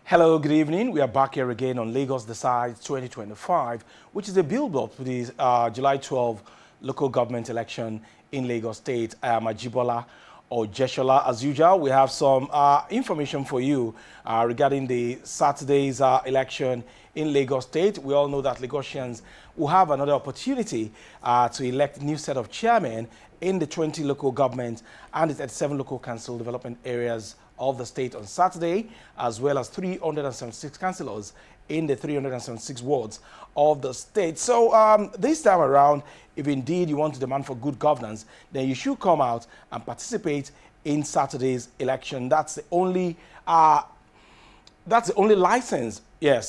Hello, good evening. We are back here again on Lagos Decides 2025, which is a billboard for the July 12 local government election in Lagos State. I am Ajibola or Jeshola. As usual, we have some information for you regarding the Saturday's election in Lagos State. We all know that Lagosians will have another opportunity to elect a new set of chairmen in the 20 local government and the 37 local council development areas of the state on Saturday, as well as 376 councillors in the 376 wards of the state. So this time around, if indeed you want to demand for good governance, then you should come out and participate in Saturday's election. That's the only license,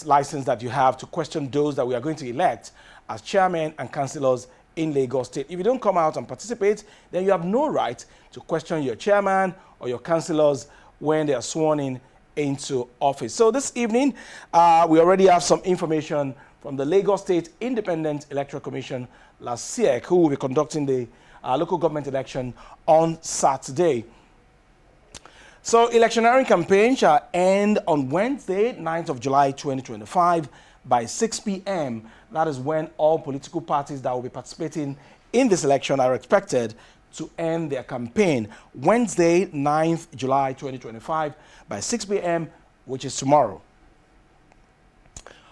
license that you have to question those that we are going to elect as chairmen and councillors in Lagos State. If you don't come out and participate, then you have no right to question your chairman or your councillors when they are sworn in into office. So this evening, we already have some information from the Lagos State Independent Electoral Commission, LASIEC, who will be conducting the local government election on Saturday. So electioneering campaign shall end on Wednesday, 9th of July 2025 by 6 p.m. That is when all political parties that will be participating in this election are expected to end their campaign. Wednesday, 9th July 2025 by 6 p.m., which is tomorrow.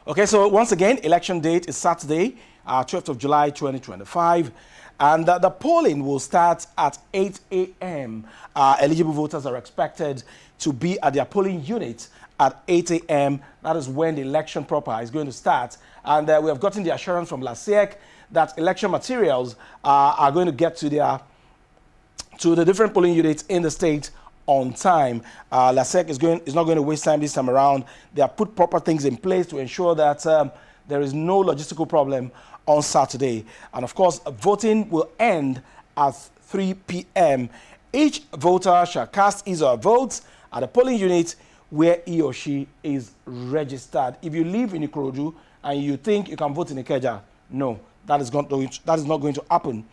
Okay, so once again, election date is Saturday, 12th of July 2025. And the polling will start at 8 a.m. Eligible voters are expected to be at their polling unit at 8 a.m. That is when the election proper is going to start. And we have gotten the assurance from LASIEC that election materials are going to get to the different polling units in the state on time. LASIEC is not going to waste time this time around. They have put proper things in place to ensure that there is no logistical problem on Saturday. And of course, voting will end at 3 p.m. Each voter shall cast his or her votes at a polling unit where he or she is registered. If you live in Ikorodu and you think you can vote in Ikeja, no, that is not going to happen.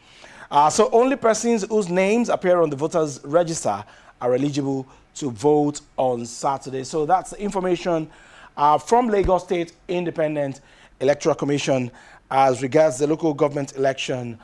So only persons whose names appear on the voters' register are eligible to vote on Saturday. So that's the information from Lagos State Independent Electoral Commission as regards the local government election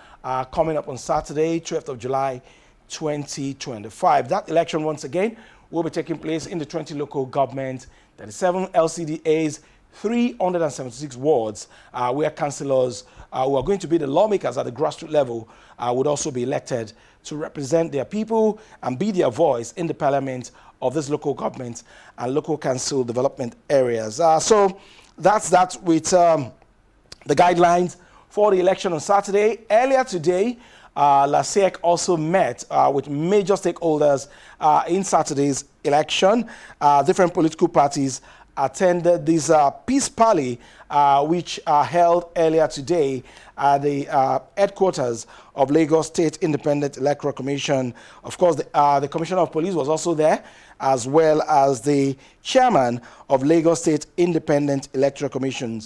coming up on Saturday, 12th of July, 2025. That election, once again, will be taking place in the 20 local government, 37 LCDAs, 376 wards, where councillors who are going to be the lawmakers at the grassroots level would also be elected to represent their people and be their voice in the parliament of this local government and local council development areas. So that's that with the guidelines for the election on Saturday. Earlier today, LASIEC also met with major stakeholders in Saturday's election. Different political parties attended this peace rally, which held earlier today at the headquarters of Lagos State Independent Electoral Commission. Of course, the Commissioner of Police was also there, as well as the chairman of Lagos State Independent Electoral Commission.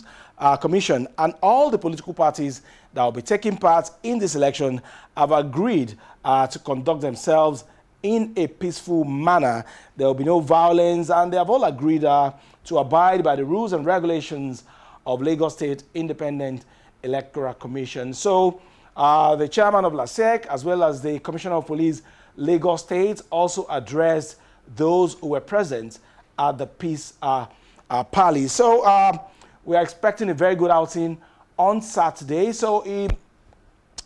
And all the political parties that will be taking part in this election have agreed to conduct themselves in a peaceful manner. There will be no violence, and they have all agreed to abide by the rules and regulations of Lagos State Independent Electoral Commission. So the chairman of LASIEC, as well as the Commissioner of Police, Lagos State, also addressed those who were present at the peace rally. So we are expecting a very good outing on Saturday. So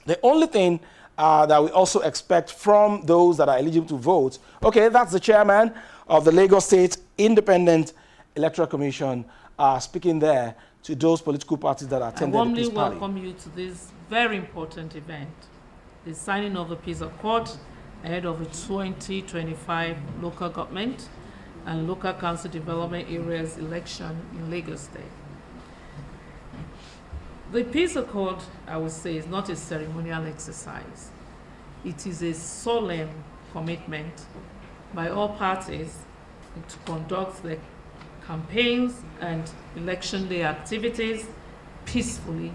the only thing that we also expect from those that are eligible to vote, okay, that's the chairman of the Lagos State Independent Electoral Commission speaking there to those political parties that attended the peace rally. I warmly welcome you to this very important event, the signing of the peace accord ahead of the 2025 local government and local council development areas election in Lagos State. The peace accord, I would say, is not a ceremonial exercise. It is a solemn commitment by all parties to conduct the campaigns and election day activities peacefully,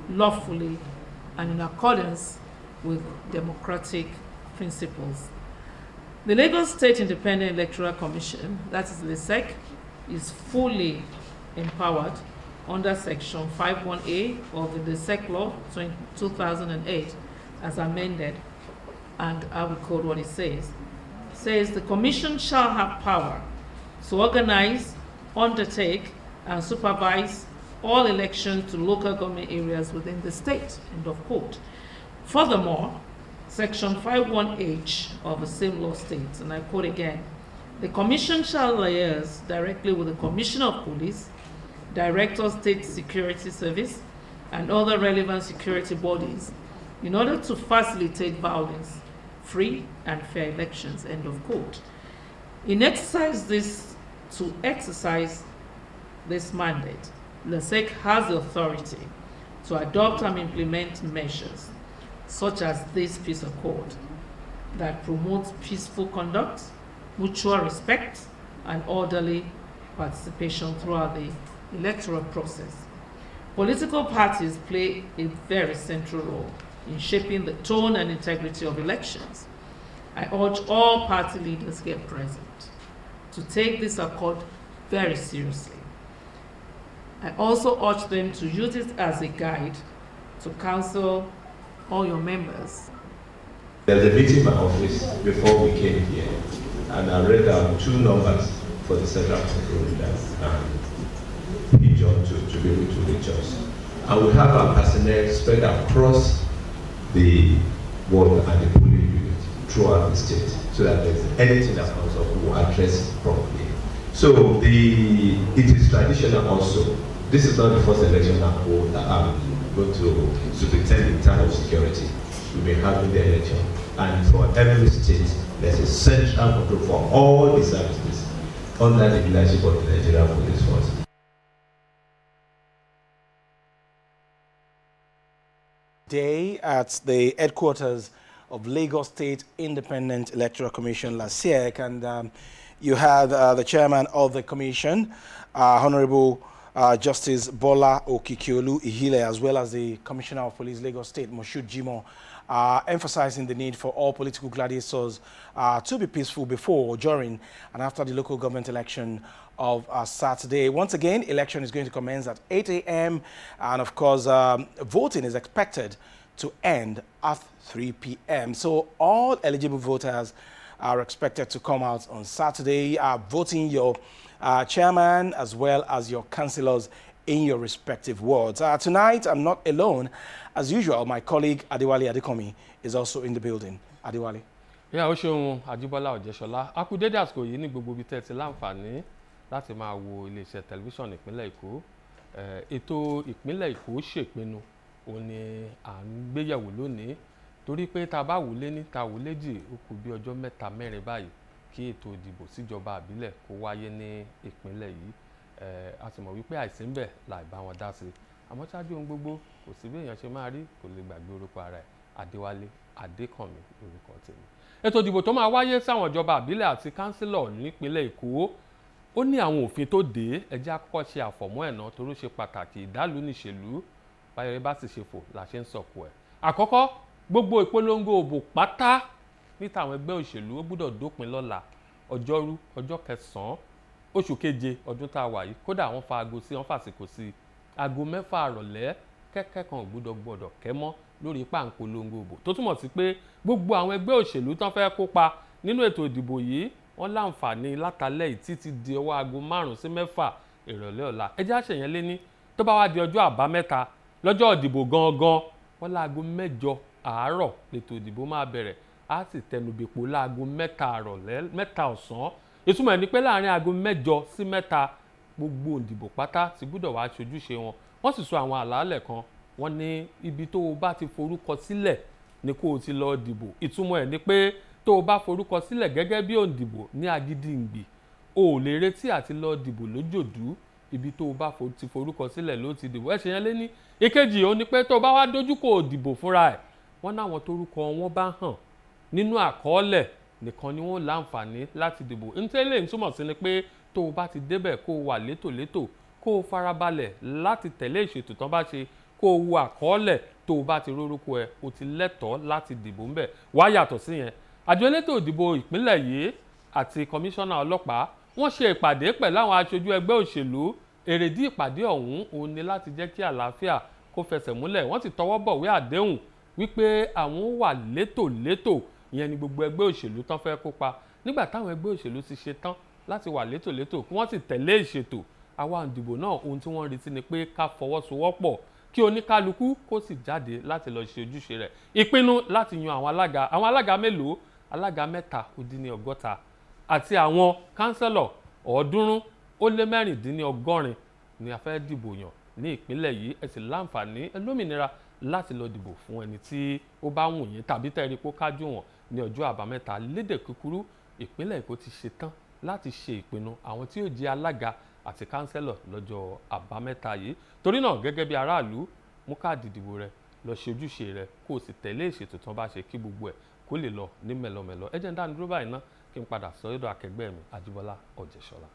lawfully, and in accordance with democratic principles. The Lagos State Independent Electoral Commission, that is LASIEC, is fully empowered under Section 51A of the SEC Law 2008 as amended, and I will quote what it says. It says, the Commission shall have power to organize, undertake, and supervise all elections to local government areas within the state, end of quote. Furthermore, Section 51H of the same law states, and I quote again, the Commission shall liaise directly with the Commissioner of Police, Director of State Security Service, and other relevant security bodies in order to facilitate violence, free and fair elections, end of quote. To exercise this mandate, the SEC has the authority to adopt and implement measures such as this peace accord that promotes peaceful conduct, mutual respect, and orderly participation throughout the electoral process. Political parties play a very central role in shaping the tone and integrity of elections. I urge all party leaders here present to take this accord very seriously. I also urge them to use it as a guide to counsel all your members. There's a meeting in my office before we came here, and I read down 2 numbers for the central control leaders and John to be able to reach us. And we have our personnel spread across the world and the polling unit throughout the state, so that if there's anything that comes up, we will address it properly. So it is traditional also. This is not the first election that I'm going to superintend in terms of security. We've been having the election, and for every state, there's a central control for all the services under the leadership of the Nigerian Police Force. Day at the headquarters of Lagos State Independent Electoral Commission, LASEC, and you had the chairman of the commission, Honorable Justice Bola Okikiolu Ihile, as well as the Commissioner of Police, Lagos State, Moshood Jimoh, emphasizing the need for all political gladiators to be peaceful before, during, and after the local government election of Saturday. Once again, election is going to commence at 8 a.m. and of course, voting is expected to end at 3 p.m. So all eligible voters are expected to come out on Saturday, voting your chairman as well as your councillors in your respective wards. Tonight, I'm not alone. As usual, my colleague Adewale Adekomi is also in the building. Adewale. Yeah, Oṣeun Ajibola Ojeshola. A kú dédé àsìkò yìí ní gbogbo ibi tẹ́ ti láǹfààní láti máa wo iléeṣẹ́ tẹlifíṣàn ìpínlẹ̀ Èkó. Ètò ìpínlẹ̀ Èkó ṣèpinnu òun ni à ń gbéyẹ̀wò lónìí, torí pé tá bá wò lé ní tá wò léjì ó kù bí ọjọ́ 3-4 báyìí kí ètò ìdìbò síjọba àbílẹ̀ kó wáyé ní ìpínlẹ̀ yìí. A sì mọ̀ wípé àìsí ń bẹ láì bá wọn dá sí. Àmọ́ ṣáájú ohun gbogbo kò sí bí èèyàn ṣe máa rí, kò lè gbàgbé orúkọ ara ẹ̀. Adéwálé Adékànmí lórúkọ tèmi. Ètò ìdìbò tó máa wáyé sáwọn ìjọba àbílẹ̀ àti kánsílọ̀ nípínlẹ̀ Èkó ó ní àwọn òfin tó dé. Ẹ jẹ́ àkọ́kọ́ ṣe àfọ̀mọ́ ẹ̀ náà torí ó ṣe pàtàkì. Ìdálù níṣèlú, báyọ̀ bá sì ṣe fò là ṣe ń sọ̀kò ẹ̀. Àkọ́kọ́, gbogbo ìpolongo òbò pátá níta àwọn ẹgbẹ́ òṣèlú ó gbọ́dọ̀ dópin lọ́la ọjọ́rú ọjọ́ 9 oṣù keje ọdún tá a wà yìí. Kódà wọ́n fa aago sí, wọ́n fàsìkò sí aago 6 àrọ̀lẹ́. Kẹ́kẹ́ kan gbọ́dọ̀ kẹ́ mọ́ lórí pàǹpolongo òbò, tó túmọ̀ sí pé gbogbo àwọn ẹgbẹ́ òṣèlú tán fẹ́ kópa nínú ètò ìdìbò yìí wọ́n láǹfààní látàlẹ́ yìí títí di ọwọ́ aago 5 sí 6 ìrọ̀lẹ́ ọ̀la. Ẹ jẹ́ àṣeyẹn lé ní tó bá wá di ọjọ́ àbámẹ́ta lọ́jọ́ ìdìbò gangan, wọ́n láago 6 àárọ̀ lètò ìdìbò máa bẹ̀rẹ̀, á sì tẹnubẹ̀pọ̀ láago 3 ọ̀sán. Ìtumọ̀ ẹ̀ ni pé láàrin aago 6 sí 3 gbogbo ìdìbò pátá ti gbọ́dọ̀ wá ṣojúṣe wọn. Wọ́n sì sọ àwọn àlàálẹ̀ kan, wọ́n ní ibi tó o bá ti forúkọ sílẹ̀ ni kó o ti lọ dìbò. Ìtumọ̀ ẹ̀ ni pé tó o bá forúkọ sílẹ̀ gẹ́gẹ́ bí òǹdìbò ní Agídìngbì, o ò lè retí àti lọ dìbò lójòdú. Ibi tó o bá ti forúkọ sílẹ̀ ló ti dìbò. Ẹ ṣe yẹn lé ní ìkejì, ó ní pé tó o bá wá dojúkọ òdìbò fúnra ẹ̀, wọ́n náwọn torúkọ wọn bá hàn nínú àkọọ́lẹ̀ nìkan ni wọ́n láǹfààní láti dìbò. Ntẹ́lẹ̀ ń túmọ̀ sí ni pé tó o bá ti débẹ̀ kó o wà létòlétò, kó o farabalẹ̀ láti tẹ̀lé ìṣètò tán bá ṣe, kó o wo àkọọ́lẹ̀, tó o bá ti rórúkọ ẹ̀ o ti lẹ́tọ̀ọ́ láti dìbò ńbẹ̀. Wá yàtọ̀ sí yẹn, àjọ elétò ìdìbò ìpínlẹ̀ yìí àti kọmíṣánná ọlọ́pàá wọ́n ṣe ìpàdé pẹ̀lú àwọn aṣojú ẹgbẹ́ òṣèlú. Èrèdí ìpàdé ọ̀hún òun ni láti jẹ́ kí àlàáfíà kó fẹsẹ̀ múlẹ̀. Wọ́n ti tọwọ́ bọ̀wé àdéhùn wípé àwọn wà létòlétò, ìyẹn ni gbogbo ẹgbẹ́ òṣèlú tán fẹ́ kópa. Nígbà táwọn ẹgbẹ́ òṣèlú ti ṣe tán láti wà létòlétò kí wọ́n sì tẹ̀lé ìṣètò, àwa òǹdìbò náà ohun tí wọ́n retí ni pé ká fọwọ́sowọ́pọ̀ kí oníkálukú kó sì jáde láti lọ ṣe ojúṣe rẹ̀. Ìpinnu láti yan àwọn alága mélòó? Alága 360 àti àwọn kánsẹ́lọ̀ 386 ni a fẹ́ dìbò yàn ní ìpínlẹ̀ yìí. Ẹ sì láǹfààní lómìnira láti lọ dìbò fún ẹni tí ó bá wù yín tàbí tẹ́rí kó kájú wọn ní ọjọ́ àbámẹ́ta. Lédè kúkúrú, ìpínlẹ̀ Èkó ti ṣe tán láti ṣe ìpinnu àwọn tí yóò jẹ́ alága àti kánsẹ́lọ̀ lọ́jọ́ àbámẹ́ta yìí. Torí náà gẹ́gẹ́ bí aráàlú, mú káàdì ìdìbò rẹ, lọ ṣe ojúṣe rẹ, kó o sì tẹ̀lé ìṣètò tán bá ṣe kí gbogbo ẹ̀ kó lè lọ ní mẹ́lọmẹ́lọ. Ẹ jẹ́ n dánu dúró báyìí ná kí n padà sọ́dọ̀ akẹgbẹ́ mi Ajíbọ́lá Ọ̀jẹ̀ṣọlá.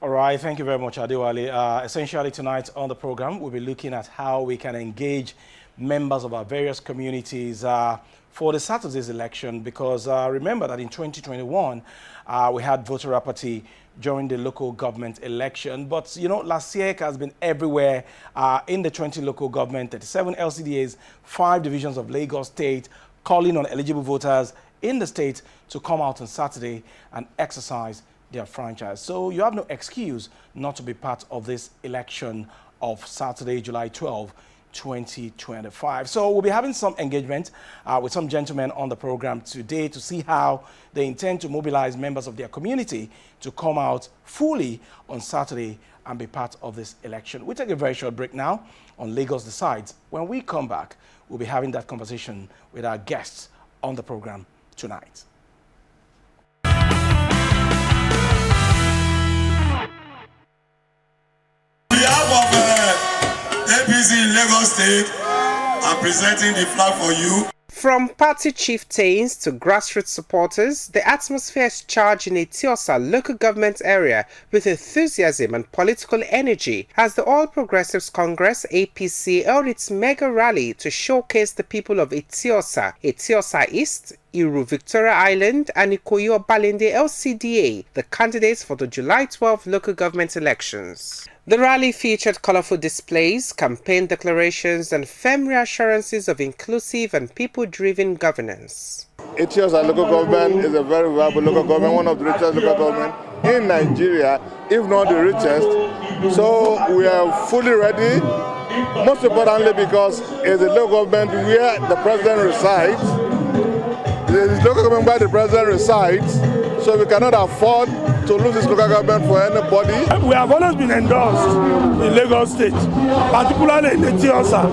All right, thank you very much, Adewale. Essentially tonight on the program, we'll be looking at how we can engage members of our various communities for the Saturday's election, because remember that in 2021, we had voter apathy during the local government election. But, you know, LASIEC has been everywhere in the 20 local government, 37 LCDAs, 5 divisions of Lagos State, calling on eligible voters in the state to come out on Saturday and exercise their franchise. So you have no excuse not to be part of this election of Saturday, July 12, 2025. So we'll be having some engagement with some gentlemen on the program today to see how they intend to mobilize members of their community to come out fully on Saturday and be part of this election. We'll take a very short break now on Lagos Decides. When we come back, we'll be having that conversation with our guests on the program tonight. APC in Lagos State, I'm presenting the flag for you. From party chieftains to grassroots supporters, the atmosphere is charged in Etiosa local government area with enthusiasm and political energy as the All Progressives Congress APC held its mega rally to showcase the people of Etiosa, Etiosa East, Iru Victoria Island and Ikoyi Obalende LCDA, the candidates for the July 12 local government elections. The rally featured colorful displays, campaign declarations, and firm reassurances of inclusive and people-driven governance. Etiosa local government is a very viable local government, one of the richest local governments in Nigeria, if not the richest. So we are fully ready, most importantly because it's a local government where the president resides. It is local government where the president resides, so we cannot afford to lose this local government for anybody. We have always been endorsed in Lagos State, particularly in Etiosa.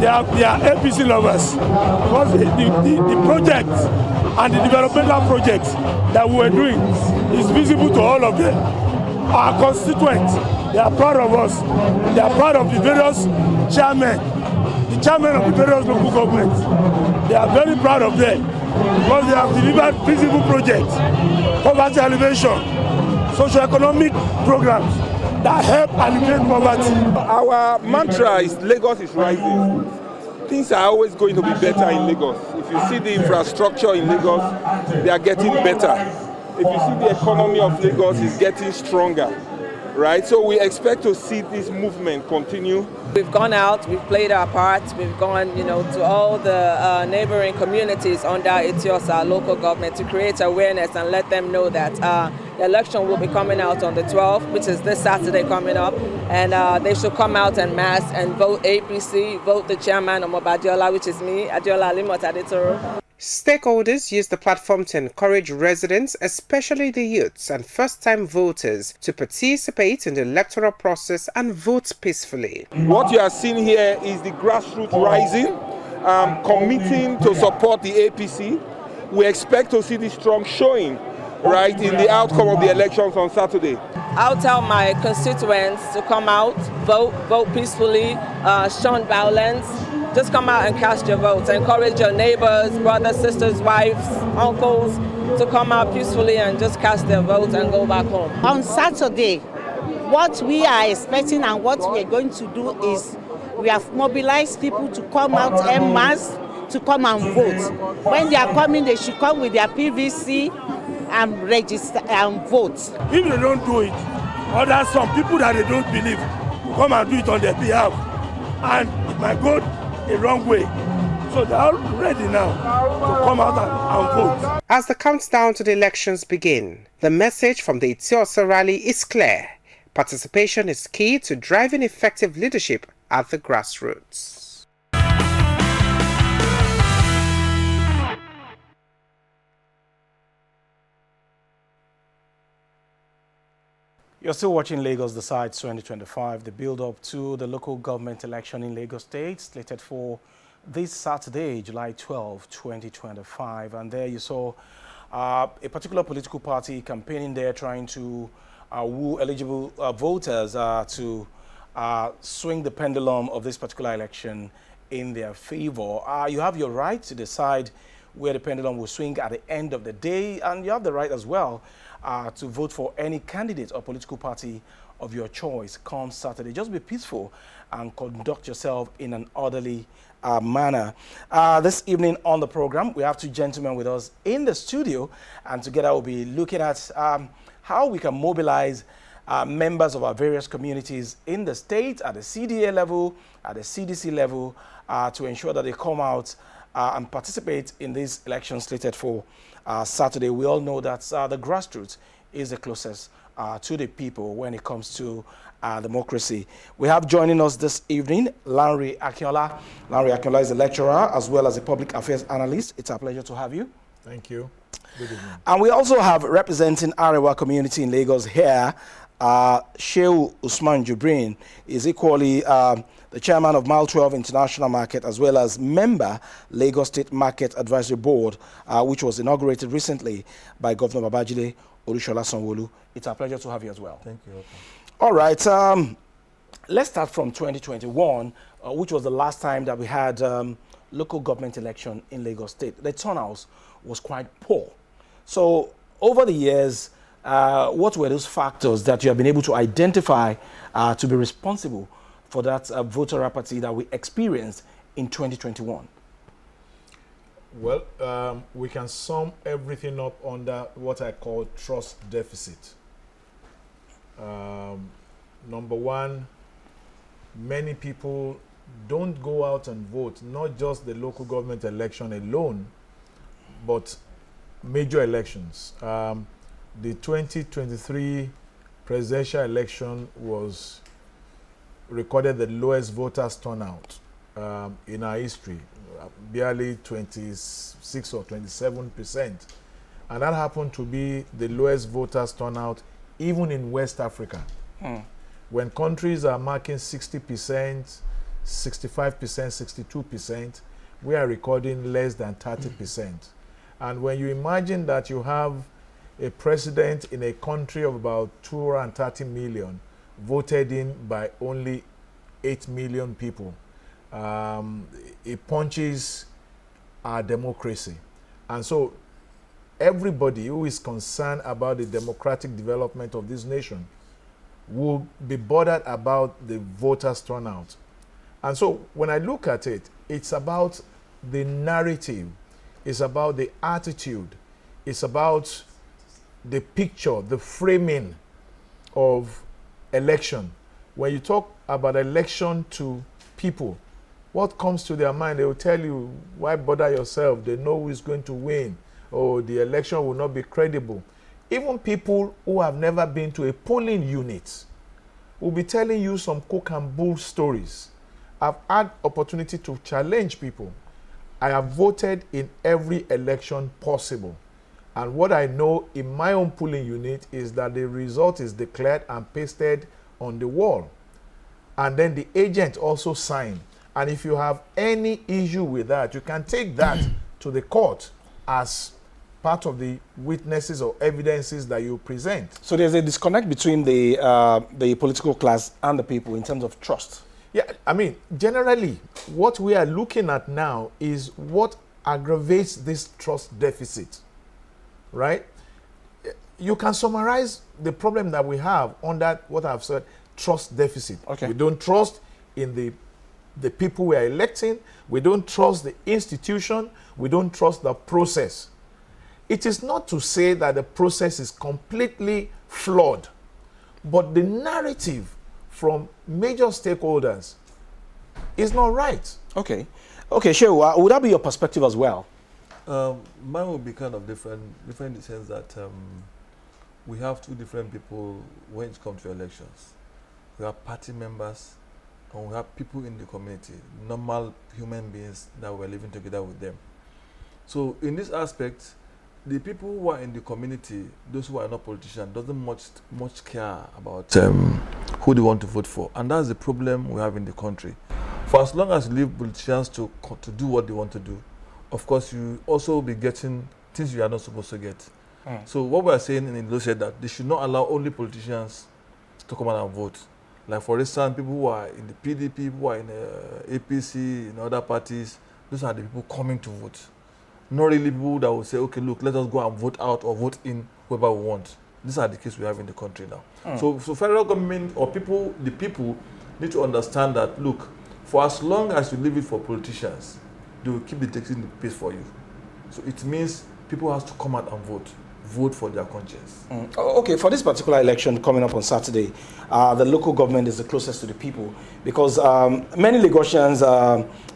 They are APC lovers because the projects and the developmental projects that we were doing is visible to all of them. Our constituents, they are proud of us. They are proud of the various chairmen, the chairmen of the various local governments. They are very proud of them because they have delivered visible projects, poverty alleviation, socio-economic programs that help alleviate poverty. Our mantra is Lagos is rising. Things are always going to be better in Lagos. If you see the infrastructure in Lagos, they are getting better. If you see the economy of Lagos is getting stronger, right? So we expect to see this movement continue. We've gone out, we've played our part, we've gone, to all the neighboring communities under Etiosa local government to create awareness and let them know that the election will be coming out on the 12th, which is this Saturday coming up, and they should come out en masse and vote APC, vote the chairman of Adiola, which is me, Adiola Limot Aditoro. Stakeholders used the platform to encourage residents, especially the youths and first-time voters, to participate in the electoral process and vote peacefully. What you are seeing here is the grassroots rising, committing to support the APC. We expect to see this strong showing, right, in the outcome of the elections on Saturday. I'll tell my constituents to come out, vote peacefully, shun violence. Just come out and cast your votes. Encourage your neighbors, brothers, sisters, wives, uncles to come out peacefully and just cast their votes and go back home. On Saturday, what we are expecting and what we are going to do is we have mobilized people to come out en masse to come and vote. When they are coming, they should come with their PVC and register and vote. If they don't do it, or some people that they don't believe will come and do it on their behalf, and it might go a wrong way. So they are ready now to come out and vote. As the countdown to the elections begin, the message from the Itiosa rally is clear. Participation is key to driving effective leadership at the grassroots. You're still watching Lagos Decides 2025, the build-up to the local government election in Lagos State, slated for this Saturday, July 12, 2025. And there you saw a particular political party campaigning there, trying to woo eligible voters to swing the pendulum of this particular election in their favor. You have your right to decide where the pendulum will swing at the end of the day, and you have the right as well to vote for any candidate or political party of your choice come Saturday. Just be peaceful and conduct yourself in an orderly manner. This evening on the program, we have two gentlemen with us in the studio, and together we'll be looking at how we can mobilize members of our various communities in the state, at the CDA level, at the CDC level, to ensure that they come out and participate in these elections slated for Saturday. We all know that the grassroots is the closest to the people when it comes to democracy. We have joining us this evening Lanre Akinola. Lanre Akinola is a lecturer as well as a public affairs analyst. It's a pleasure to have you. Thank you. Good evening. And we also have representing Arewa community in Lagos here, Shehu Usman Jubrin is equally the chairman of Mile 12 International Market as well as member Lagos State Market Advisory Board, which was inaugurated recently by Governor Babajide Olusola Sanwo-Olu. It's a pleasure to have you as well. Thank you. All right, let's start from 2021, which was the last time that we had local government election in Lagos State. The turnout was quite poor. So over the years, what were those factors that you have been able to identify to be responsible for that voter apathy that we experienced in 2021? Well, we can sum everything up under what I call trust deficit. Number one, many people don't go out and vote, not just the local government election alone, but major elections. The 2023 presidential election was recorded the lowest voters turnout in our history, barely 26 or 27%. And that happened to be the lowest voters turnout even in West Africa. When countries are marking 60%, 65%, 62%, we are recording less than 30%. And when you imagine that you have a president in a country of about 230 million voted in by only 8 million people, it punches our democracy. And so everybody who is concerned about the democratic development of this nation will be bothered about the voters' turnout. And so when I look at it, it's about the narrative, it's about the attitude, it's about the picture, the framing of election. When you talk about election to people, what comes to their mind? They will tell you, why bother yourself? They know who is going to win, or the election will not be credible. Even people who have never been to a polling unit will be telling you some cook and bull stories. I've had opportunity to challenge people. I have voted in every election possible. And what I know in my own polling unit is that the result is declared and pasted on the wall. And then the agent also signed. And if you have any issue with that, you can take that to the court as part of the witnesses or evidences that you present. So there's a disconnect between the political class and the people in terms of trust. Yeah, I mean, generally, what we are looking at now is what aggravates this trust deficit, right? You can summarize the problem that we have under what I've said, trust deficit. Okay. We don't trust in the people we are electing. We don't trust the institution. We don't trust the process. it is not to say that the process is completely flawed, but the narrative from major stakeholders is not right. Okay. Okay, sure. Would that be your perspective as well? Mine will be kind of different in the sense that we have two different people when it comes to elections. We have party members and we have people in the community, normal human beings that we're living together with them. So in this aspect, the people who are in the community, those who are not politicians, doesn't much care about who they want to vote for. And that's the problem we have in the country. For as long as you leave politicians to do what they want to do, of course, you also be getting things you are not supposed to get. So what we are saying in Indo said that they should not allow only politicians to come out and vote. Like for instance, people who are in the PDP, people who are in the APC, in other parties, those are the people coming to vote. Not really people that will say, okay, look, let us go and vote out or vote in whoever we want. These are the cases we have in the country now. So federal government or the people need to understand that, look, for as long as you leave it for politicians, they will keep taking the pace for you. So it means people have to come out and vote for their conscience. Okay, for this particular election coming up on Saturday, the local government is the closest to the people because many Lagosians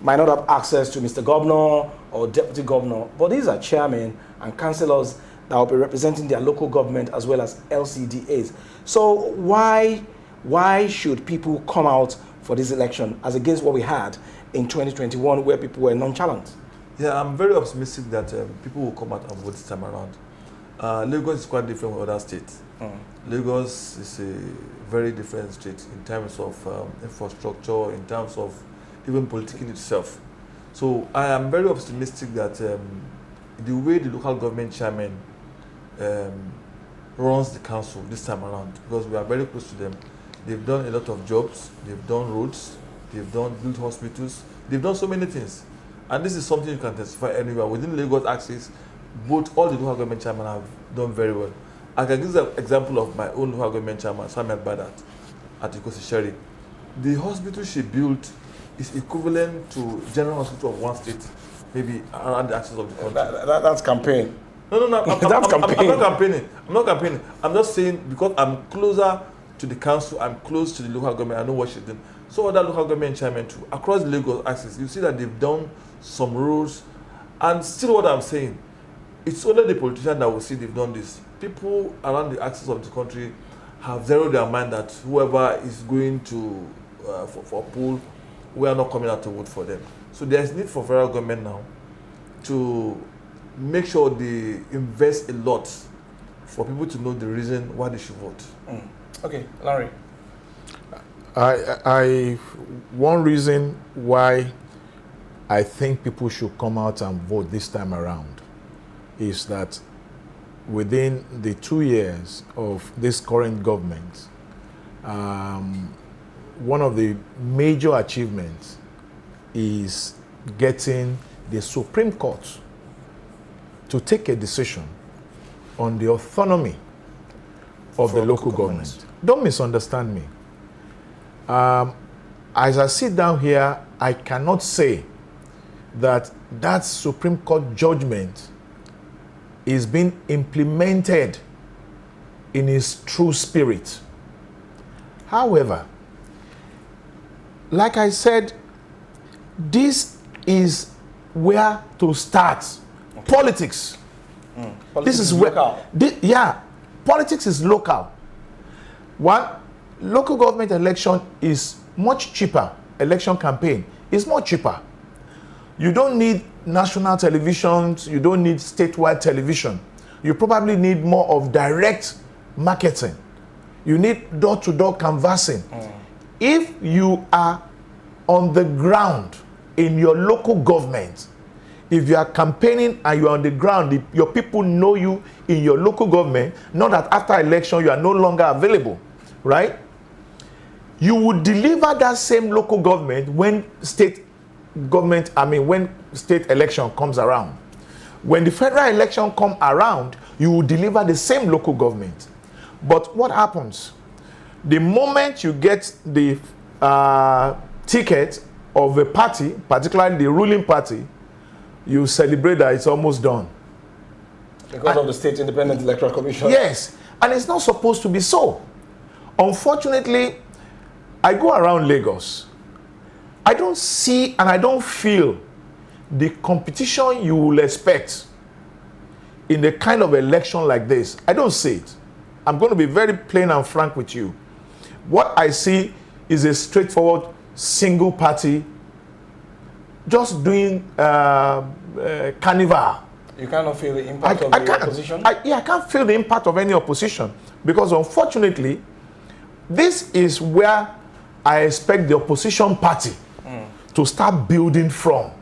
might not have access to Mr. Governor or Deputy Governor, but these are chairmen and councillors that will be representing their local government as well as LCDAs. So why should people come out for this election as against what we had in 2021 where people were nonchalant? Yeah, I'm very optimistic that people will come out and vote this time around. Lagos is quite different from other states. Lagos is a very different state in terms of infrastructure, in terms of even politicking itself. So I am very optimistic that the way the local government chairman runs the council this time around, because we are very close to them. They've done a lot of jobs, they've done roads, they've built hospitals, they've done so many things. And this is something you can testify anywhere. Within Lagos axis, all the local government chairmen have done very well. I can give an example of my own local government chairman, Samuel Badat, at Ikosi-Sherry. The hospital she built is equivalent to general hospital of one state, maybe around the axis of the country. That's campaign. No, I'm That's not campaign. I'm not campaigning. I'm just saying because I'm closer to the council, I'm close to the local government, I know what she's doing. So other local government chairmen too, across the Lagos axis, you see that they've done some roads. And still what I'm saying, it's only the politicians that will see they've done this. People around the axis of the country have zeroed their mind that whoever is going to for a poll, we are not coming out to vote for them. So there's need for federal government now to make sure they invest a lot for people to know the reason why they should vote. Okay, Larry. One reason why I think people should come out and vote this time around is that within the 2 years of this current government, one of the major achievements is getting the Supreme Court to take a decision on the autonomy of the local government. Don't misunderstand me. As I sit down here, I cannot say that that Supreme Court judgment is being implemented in its true spirit. However, like I said, this is where to start. Okay. Politics. Politics This is where, local. Politics is local. One, local government election is much cheaper. Election campaign is more cheaper. You don't need national televisions, you don't need statewide television. You probably need more of direct marketing. You need door-to-door canvassing. If you are on the ground in your local government, if you are campaigning and you are on the ground, your people know you in your local government, not that after election you are no longer available, right? You would deliver that same local government when state election comes around. When the federal election come around, you will deliver the same local government. But what happens? The moment you get the ticket of a party, particularly the ruling party, you celebrate that it's almost done. Because of the State Independent Electoral Commission. Yes, and it's not supposed to be so. Unfortunately, I go around Lagos. I don't see and I don't feel the competition you will expect in the kind of election like this. I don't see it. I'm going to be very plain and frank with you. What I see is a straightforward single party just doing carnival. You cannot feel the impact of the opposition? I can't feel the impact of any opposition because unfortunately, this is where I expect the opposition party to start building from.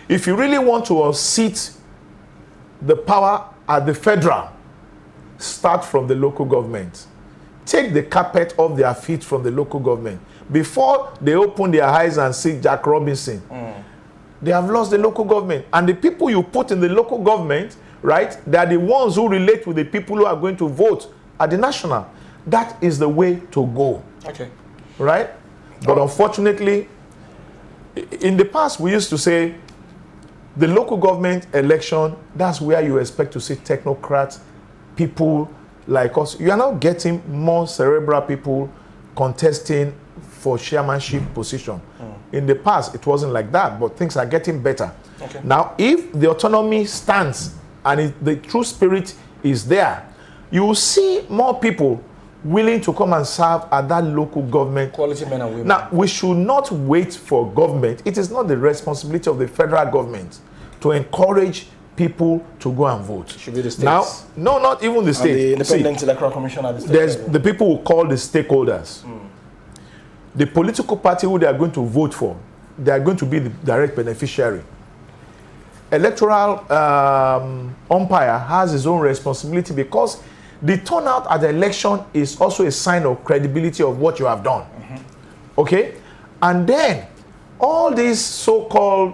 If you really want to unseat the power at the federal, start from the local government. Take the carpet off their feet from the local government. Before they open their eyes and see Jack Robinson, they have lost the local government. And the people you put in the local government, right, they are the ones who relate with the people who are going to vote at the national. That is the way to go. Okay. Right? But unfortunately, in the past, we used to say the local government election, that's where you expect to see technocrats, people like us. You are now getting more cerebral people contesting for chairmanship position. In the past, it wasn't like that, but things are getting better. Okay. Now, if the autonomy stands and the true spirit is there, you will see more people willing to come and serve at that local government. Quality men and women. Now, we should not wait for government. It is not the responsibility of the federal government to encourage people to go and vote. Should be the states. Now, no, not even the state. The Independent Electoral Commission at the state There's level. the people who call the stakeholders. The political party who they are going to vote for, they are going to be the direct beneficiary. Electoral umpire has his own responsibility because the turnout at the election is also a sign of credibility of what you have done. Okay? And then, all these so-called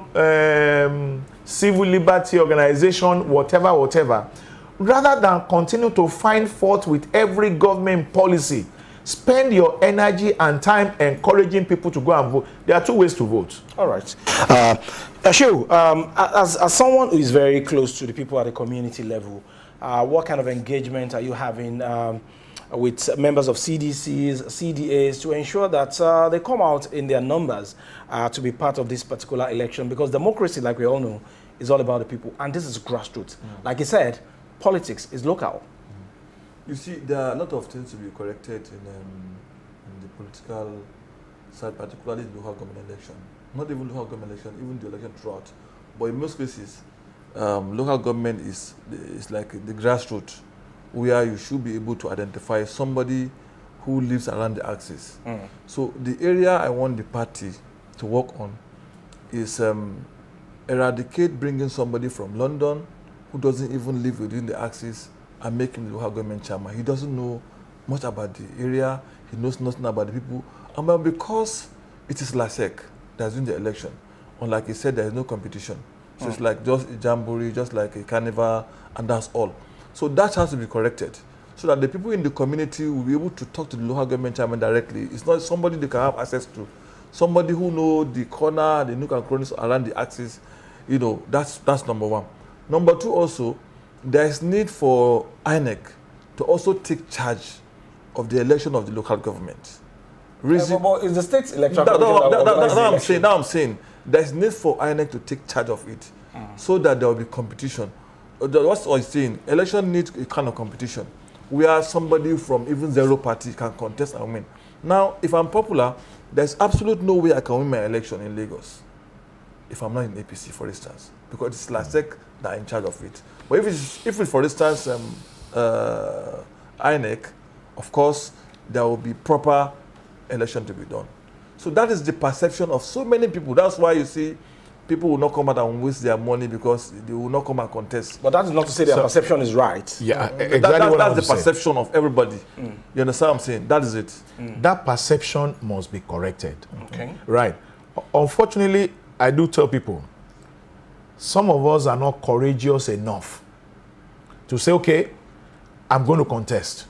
civil liberty organization, whatever, rather than continue to find fault with every government policy, spend your energy and time encouraging people to go and vote. There are two ways to vote. All right. Ashiru, as someone who is very close to the people at the community level, what kind of engagement are you having with members of CDCs, CDAs to ensure that they come out in their numbers to be part of this particular election? Because democracy, like we all know, is all about the people, and this is grassroots. Like you said, politics is local. You see, there are a lot of things to be corrected in the political side, particularly the local government election. Not even local government election, even the election throughout. But in most cases, local government is like the grassroots, where you should be able to identify somebody who lives around the axis. So the area I want the party to work on is eradicate bringing somebody from London who doesn't even live within the axis and make him the local government chairman. He doesn't know much about the area, he knows nothing about the people. And because it is LASEC that's doing the election, unlike he said, there is no competition. So it's like just a jamboree, just like a carnival, and that's all. So that has to be corrected, so that the people in the community will be able to talk to the local government chairman directly. It's not somebody they can have access to. Somebody who knows the corner, the nook and crannies around the axis. You know, that's number one. Number two also, there is need for INEC to also take charge of the election of the local government. But is the state electoral Now I'm saying there's need for INEC to take charge of it, so that there will be competition. What I'm saying, election needs a kind of competition where somebody from even zero party can contest and win. Now, if I'm popular, there's absolute no way I can win my election in Lagos if I'm not in APC, for instance, because it's LASEC that are in charge of it. But if it's for instance, INEC, of course, there will be proper election to be done. So that is the perception of so many people. That's why you see people will not come out and waste their money because they will not come and contest. But that is not to say their perception is right. Yeah, that's the perception of everybody. You understand what I'm saying? That is it. That perception must be corrected. Okay. Right. Unfortunately, I do tell people, some of us are not courageous enough to say, okay, I'm going to contest.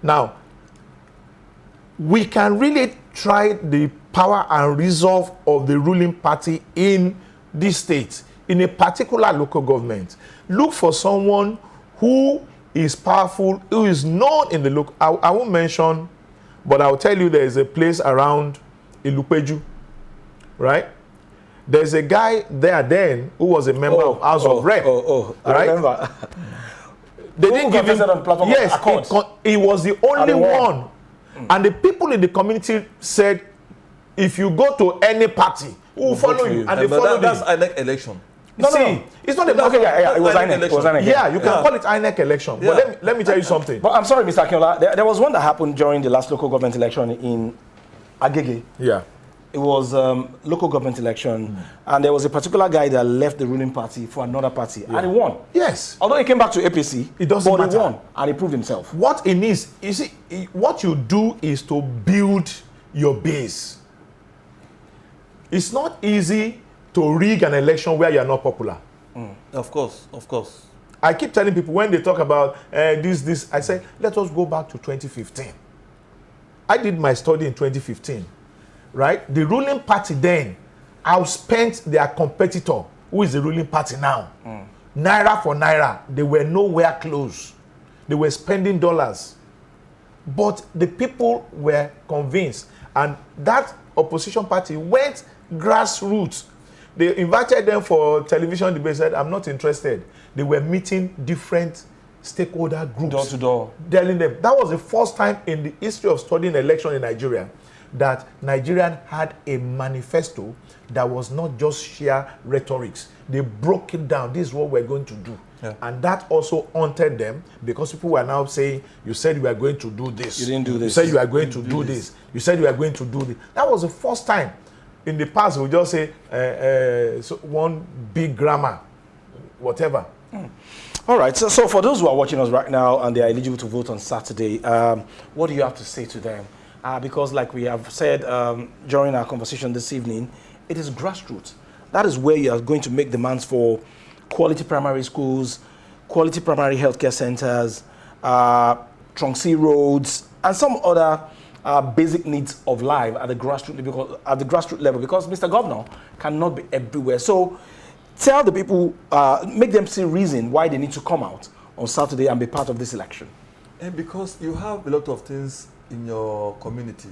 Now, we can really try the power and resolve of the ruling party in this state. in a particular local government, look for someone who is powerful, who is known in the local. I won't mention, but I'll tell you there is a place around Ilupeju, right? There's a guy there then who was a member of House of Rep. I right? remember. They didn't give him. Yes, he was the only one. And the people in the community said, if you go to any party, who will follow you? And they followed him. That's INEC election. It's not a it was INEC. Yeah, you can call it INEC election. Yeah. But let me tell you something. But I'm sorry, Mr. Akinola, there was one that happened during the last local government election in Agege. Yeah. It was local government election, and there was a particular guy that left the ruling party for another party, and he won. Yes. Although he came back to APC, it doesn't matter. He won, and he proved himself. What it needs, you see, what you do is to build your base. It's not easy to rig an election where you're not popular. Of course. I keep telling people when they talk about this, I say, let us go back to 2015. I did my study in 2015. Right? The ruling party then outspent their competitor, who is the ruling party now. Naira for naira, they were nowhere close. They were spending dollars. But the people were convinced, and that opposition party went grassroots. They invited them for television debate, said, I'm not interested. They were meeting different stakeholder groups. Door to door. Telling them. That was the first time in the history of studying election in Nigeria that Nigerian had a manifesto that was not just sheer rhetorics. They broke it down. This is what we're going to do. Yeah. And that also haunted them because people were now saying, you said you were going to do this. You didn't do this. You said you are going to do this. You said you are going to do this. That was the first time. In the past, we just say so one big grammar, whatever. All right. So for those who are watching us right now and they are eligible to vote on Saturday, what do you have to say to them? Because like we have said during our conversation this evening, it is grassroots. That is where you are going to make demands for quality primary schools, quality primary healthcare centers, trunk C roads, and some other basic needs of life at the grassroots level, because Mr. Governor cannot be everywhere. So tell the people, make them see reason why they need to come out on Saturday and be part of this election. And because you have a lot of things in your community.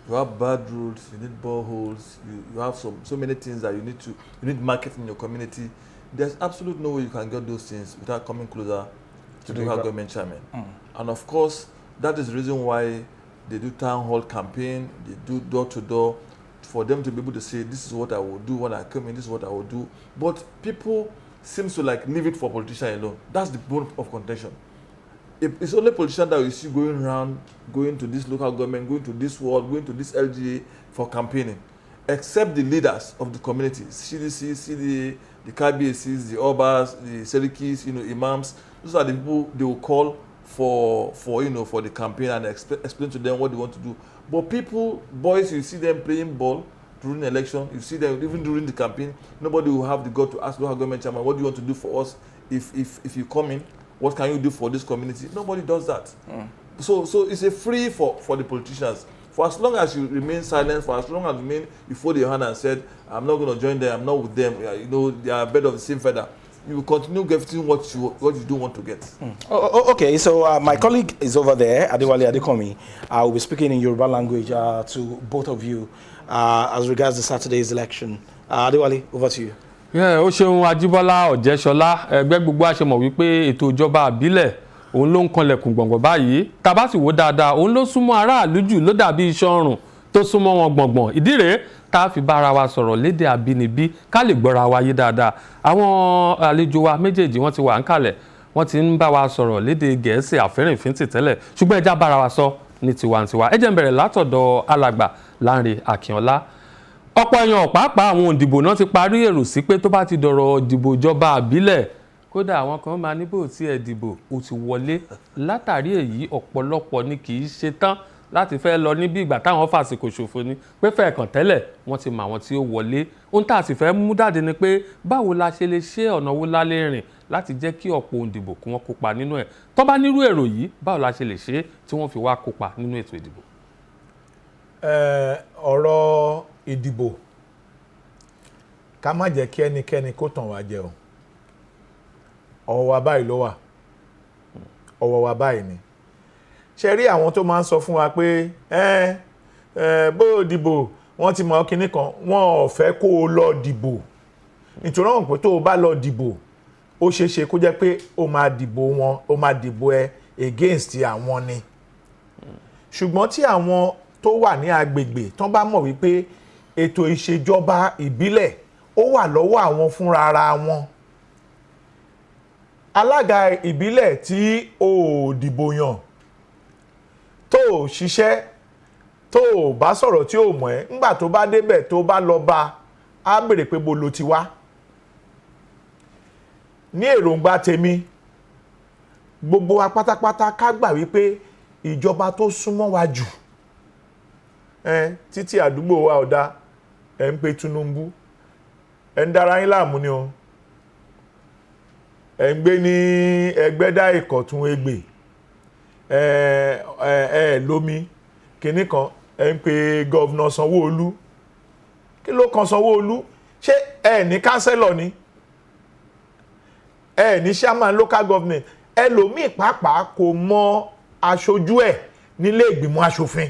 You have bad roads, you need boreholes, you have so many things that you need market in your community. There's absolutely no way you can get those things without coming closer to the local government chairman. And of course, that is the reason why they do town hall campaign, they do door to door, for them to be able to say, this is what I will do when I come in, this is what I will do. But people seem to like leave it for politicians alone. That's the bone of contention. It's only politicians that you see going around, going to this local government, going to this ward, going to this LGA for campaigning, except the leaders of the community, CDC, CD, the KBACs, the Obas, the Serikis, imams. Those are the people they will call for the campaign and explain to them what they want to do. But people, boys, you see them playing ball during the election, you see them even during the campaign. Nobody will have the gut to ask local government chairman, what do you want to do for us if you come in? What can you do for this community? Nobody does that. So it's a free for the politicians. For as long as you remain silent, for as long as you fold your hand and said, I'm not going to join them, I'm not with them, they are a bed of the same feather, you will continue getting what you do want to get. Okay, so my colleague is over there, Adewale Adekomi. I will be speaking in Yoruba language to both of you as regards the Saturday's election. Adewale, over to you. Ó ṣeun Ajíbọ́lá Ọ̀jẹ́ṣọlá, ẹgbẹ́ gbogbo àṣemọ̀ wípé ètò ìjọba àbílẹ̀ òun ló ń kanlẹ̀kùn gbọ̀ngbọ̀n báyìí. Tá bá sì wò dáadáa, òun ló súnmọ́ aráàlú jù, ló dàbí iṣan ọrùn tó súnmọ́ wọn gbọ̀ngbọ̀n. Ìdí rèé tá a fi bára wa sọ̀rọ̀ lédè àbínibí ká lè gbọ́ra wa yé dáadáa. Àwọn àlejò wa méjèèjì wọ́n ti wà ń kalẹ̀, wọ́n ti ń bá wa sọ̀rọ̀ lédè Gẹ̀ẹ́sì àfẹ́rìnfíntì tẹ́lẹ̀, ṣùgbọ́n ẹ já bára wa sọ ní tiwantiwa. Ẹ jẹ́ n bẹ̀rẹ̀ látọ̀dọ̀ alàgbà Lánrè Akínọlá. Ọ̀pọ̀ èèyàn pàápàá àwọn òǹdìbò náà ti parí èrò sí pé tó bá ti dọ̀rọ̀ ìdìbò ìjọba àbílẹ̀, kódà àwọn kan máa níbò tí ẹ dìbò ó ti wọlé. Látàrí èyí ọ̀pọ̀lọpọ̀ ni kì í ṣe tán láti fẹ́ lọ níbi ìgbà táwọn fàsìkò ṣòfò ni pé fẹ́ẹ̀kàn tẹ́lẹ̀ wọ́n ti mọ àwọn tí ó wọlé. Ohun tá a sì fẹ́ mú jáde ni pé báwo la ṣe lè ṣe ọ̀nà wo la lè rìn láti jẹ́ kí ọ̀pọ̀ òǹdìbò kí wọ́n kópa nínú ẹ̀. Tó bá nírú èrò yìí, báwo la ṣe lè ṣe tí wọ́n fi wá kópa nínú ètò ìdìbò? Ọ̀rọ̀ ìdìbò ká má jẹ́ kí ẹnikẹ́ni kó tàn wá jẹ o ọwọ́ wa báyìí ló wà ọwọ́ wa báyìí ni ṣe rí àwọn tó máa ń sọ fún wa pé bó o dìbò wọ́n ti mọ̀ kinní kan wọ́n ò fẹ́ kó o lọ dìbò nítorí wọn pé tó o bá lọ dìbò ó ṣeé ṣe kó jẹ́ pé o máa dìbò ẹ against àwọn ni ṣùgbọ́n tí àwọn tó wà ní agbègbè tán bá mọ̀ wípé ètò ìṣèjọba ìbílẹ̀ ó wà lọ́wọ́ àwọn fúnra ara wọn alága ìbílẹ̀ tí o ò dìbò yàn tó o ṣiṣẹ́ tó o bá sọ̀rọ̀ tí o mọ̀ ẹ́ ńgbà tó bá débẹ̀ tó bá lọ bá á béèrè pé bo lo ti wá ní èròǹgbà tèmi gbogbo wa pátápátá ká gbà wípé ìjọba tó súnmọ́ wa jù títí àdúgbò wa ọ̀dà ẹ̀ ń pe Tinubu ẹ̀ ń dára yín láàmú ni o ẹ̀ ń gbé ní Ẹgbẹ́dá Ìkọ̀tún Ẹgbẹ́ lómi kìíní kan ẹ̀ ń pe gọ́vnà Sanwó-Olú kí ló kan Sanwó-Olú ṣé ẹ̀ ní kánsẹ́lọ̀ ni ẹ̀ ní chairman local government ẹlòmíì pàápàá kò mọ aṣojú ẹ̀ nílé ìgbìmọ̀ aṣòfin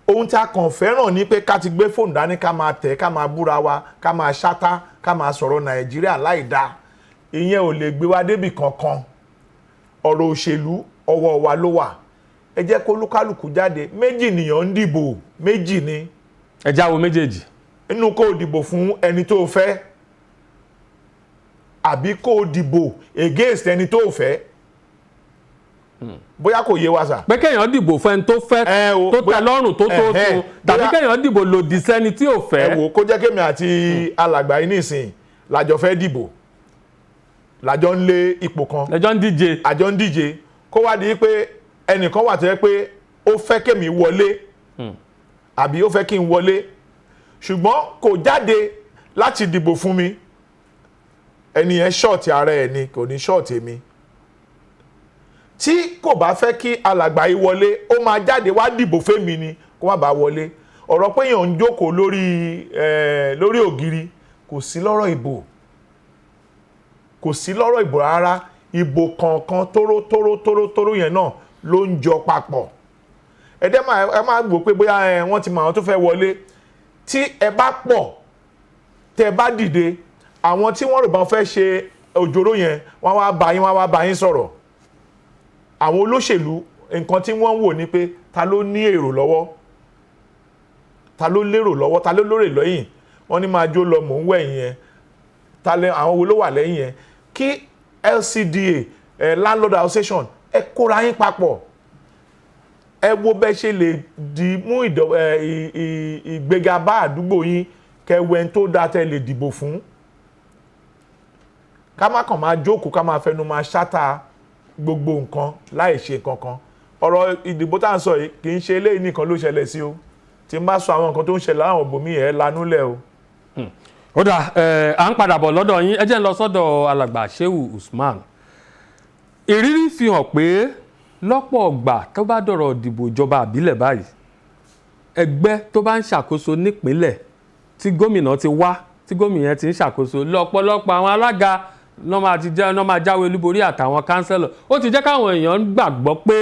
ohun tí a kàn fẹ́ràn ni pé ká ti gbé fóònù dání ká máa tẹ̀ ká máa búra wa ká máa ṣátá ká máa sọ̀rọ̀ Nàìjíríà láì dáa ìyẹn ò lè gbé wa débì kankan ọ̀rọ̀ òṣèlú ọwọ́ wa ló wà ẹ jẹ́ kó lúkálùkù jáde méjì nìyàn ń dìbò méjì ni. ẹ jáwọ́ méjèèjì. inú kó o dìbò fún ẹni tó o fẹ́ àbí kó o dìbò against ẹni tó o fẹ́ bóyá kò yé wa sà. pé kéèyàn dìbò fún ẹni tó fẹ́ tó tẹ́ lọ́rùn tó tó tún tàbí kéèyàn dìbò lòdì sẹ́ni tí ò fẹ́. ẹ wò kó jẹ́ kémi àti alàgbà yìí nísìn làjọ fẹ́ dìbò làjọ ń lé ipò kan. làjọ ń díje. àjọ ń díje kó wá di pé ẹnìkan wà tó yẹ pé ó fẹ́ kémi wọlé àbí ó fẹ́ kí n wọlé ṣùgbọ́n kò jáde láti dìbò fún mi ẹni yẹn ṣọ́ọ̀tì ara ẹ̀ ni kò ní ṣọ́ọ̀tì mi tí kò bá fẹ́ kí alàgbà yìí wọlé ó máa jáde wá dìbò fẹ́mi ni kó má bàa wọlé ọ̀rọ̀ pé èèyàn ń jókòó lórí ògiri kò sí lọ́rọ̀ ìbò kò sí lọ́rọ̀ ìbò rárá ìbò kọ̀ọ̀kan tóró yẹn náà ló ń jọ papọ̀ ẹ máa gbọ́ pé bóyá wọ́n ti mọ àwọn tó fẹ́ wọlé tí ẹ bá pọ̀ tẹ bá dìde àwọn tí wọ́n rò bá fẹ́ ṣe òjòrò yẹn wọ́n wá bá yín sọ̀rọ̀ àwọn olóṣèlú nǹkan tí wọ́n ń wò ní pé ta ló ní èrò lọ́wọ́ ta ló lérò lọ́wọ́ ta ló lórè lẹ́yìn wọ́n ní máa jó lọ mò ń wẹ̀yìn yẹn àwọn wo ló wà lẹ́yìn yẹn kí LCDA landlord association ẹ kóra yín papọ̀ ẹ wo bẹ́ ṣe lè mú ìgbéga bá àdúgbò yín kẹwẹ́ tó dáa tẹ́ lè dìbò fún ká má kàn máa jókòó ká máa fẹnu máa ṣáta gbogbo nǹkan láì ṣe kankan ọ̀rọ̀ ìdìbò tá à ń sọ yìí kì í ṣe eléyìí nìkan ló ṣẹlẹ̀ sí o tí n bá sọ àwọn nǹkan tó ń ṣẹlẹ̀ láwọn òbòmí ẹ̀ lanúlẹ̀ o. ó dà à ń padà bọ̀ lọ́dọ̀ yín ẹ jẹ́ ń lọ sọ́dọ̀ alàgbà Shehu Usman ìrírí fi hàn pé lọ́pọ̀ ọgbà tó bá dọ̀rọ̀ ìdìbò ìjọba àbílẹ̀ báyìí ẹgbẹ́ tó bá ń ṣàkóso nípínlẹ̀ tí gómìnà ti wá tí gómìnà yẹn ti ń ṣàkóso lọ́pọ̀lọpọ̀ àwọn alága lọ́ máa jáwé olúborí àtàwọn kánsẹ́lọ̀ ó ti jẹ́ káwọn èèyàn gbàgbọ́ pé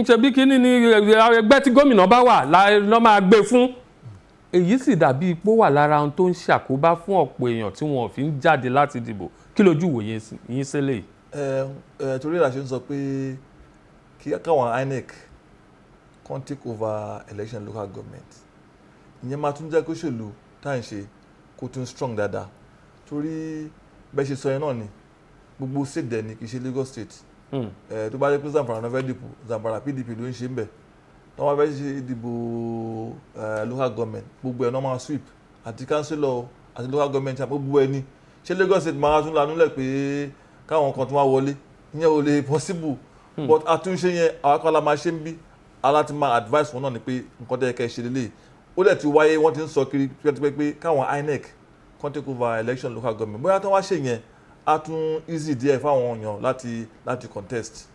ṣebí kíní ni ẹgbẹ́ tí gómìnà bá wà lọ́ máa gbé fún èyí sì dàbí ipò wà lára ohun tó ń ṣàkóbá fún ọ̀pọ̀ èèyàn tí wọn ò fi ń jáde láti dìbò kí lójú wòye yín sílẹ̀ yìí. torí ìlàṣẹ ń sọ pé kí káwọn INEC kan take over election local government ìyẹn máa tún jẹ́ kó ṣèlú tá à ń ṣe kó tún strong dáadáa torí bẹ́ẹ̀ ṣe sọ yẹn náà ni gbogbo state dẹ̀ ni kì í ṣe Lagos state tó bá dé pé Zamfara náà fẹ́ dìbò Zamfara PDP ló ń ṣe ń bẹ̀ tó wọ́n fẹ́ ṣe ìdìbò local government gbogbo ẹ̀ náà máa sweep àti councillor àti local government gbogbo ẹ̀ ni ṣé Lagos state máa tún lanúlẹ̀ pé káwọn kan tún wá wọlé ìyẹn ò lè possible but àtúnṣe yẹn àwọn akọ́lá máa ṣe ń bí aláti máa advice wọn náà ni pé nǹkan tẹ́ kẹ́ ṣe lélẹ̀ ó dẹ̀ ti wáyé wọ́n ti ń sọ kiri pé káwọn INEC kan take over election local government bóyá tó wá ṣe yẹn á tún easy díẹ̀ fáwọn èèyàn láti contest.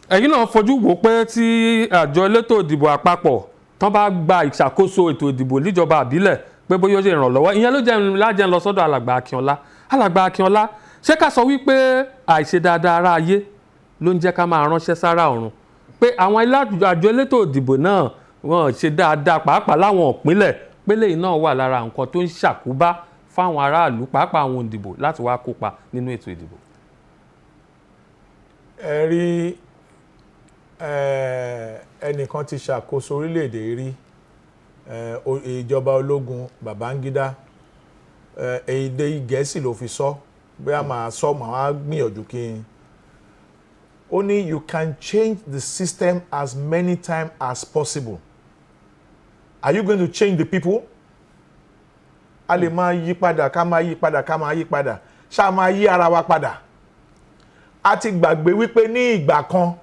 ẹ̀yin náà fojú wò pé tí àjọ elétò ìdìbò àpapọ̀ tán bá gba ìṣàkóso ètò ìdìbò níjọba àbílẹ̀ pé bóyá ó ṣe ìrànlọ́wọ́ ìyẹn ló jẹ́ lájẹ́ ń lọ sọ́dọ̀ alàgbà Akínọlá ṣé ká sọ wípé àìṣe dáadáa ara ayé ló ń jẹ́ ká máa ránṣẹ́ sára ọ̀run pé àwọn àjọ elétò ìdìbò náà wọ́n ṣe dáadáa pàápàá láwọn ìpínlẹ̀ pélé yìí náà wà lára nǹkan tó ń ṣàkóbá fáwọn aráàlú pàápàá àwọn òǹdìbò láti wá kópa nínú ètò ìdìbò. ẹ rí ẹnìkan ti ṣàkóso orílẹ̀-èdè rí ìjọba ológun Babangida èdè Gẹ̀ẹ́sì ló fi sọ bóyá màá sọ màá gbìyànjú kí n ó ní you can change the system as many times as possible. Are you going to change the people? A lè máa yí padà ká máa yí padà ká máa yí padà ṣá máa yí ara wa padà. A ti gbàgbé wípé ní ìgbà kan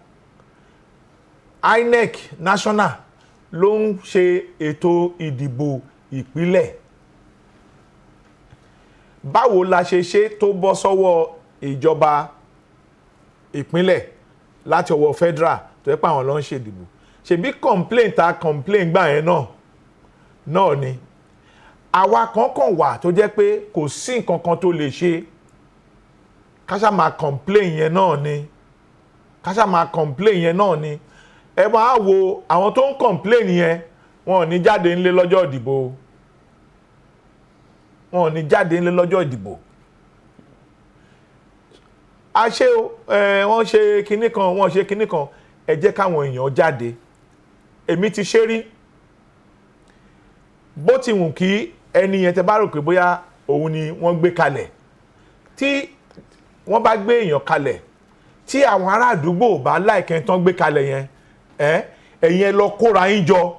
INEC national ló ń ṣe ètò ìdìbò ìpínlẹ̀. Báwo la ṣe tó bọ́ sọ́wọ́ ìjọba ìpínlẹ̀ láti ọwọ́ federal tó yẹ pé àwọn ló ń ṣe ìdìbò? Ṣebí complain gbà yẹn náà ni àwa kan wà tó jẹ́ pé kò sí nǹkan kan tó lè ṣe káṣá máa complain yẹn náà ni ẹ máa wo àwọn tó ń complain yẹn wọn ò ní jáde ńlé lọ́jọ́ ìdìbò wọ́n ṣe kinní kan ẹ jẹ́ káwọn èèyàn jáde. Èmi ti ṣe rí bó ti wù kí ẹni yẹn tẹ bá rò pé bóyá òun ni wọ́n gbé kalẹ̀ tí wọ́n bá gbé èèyàn kalẹ̀ tí àwọn ará àdúgbò bá láìkẹ́ tán gbé kalẹ̀ yẹn ẹ̀yin ẹ lọ kóra yín jọ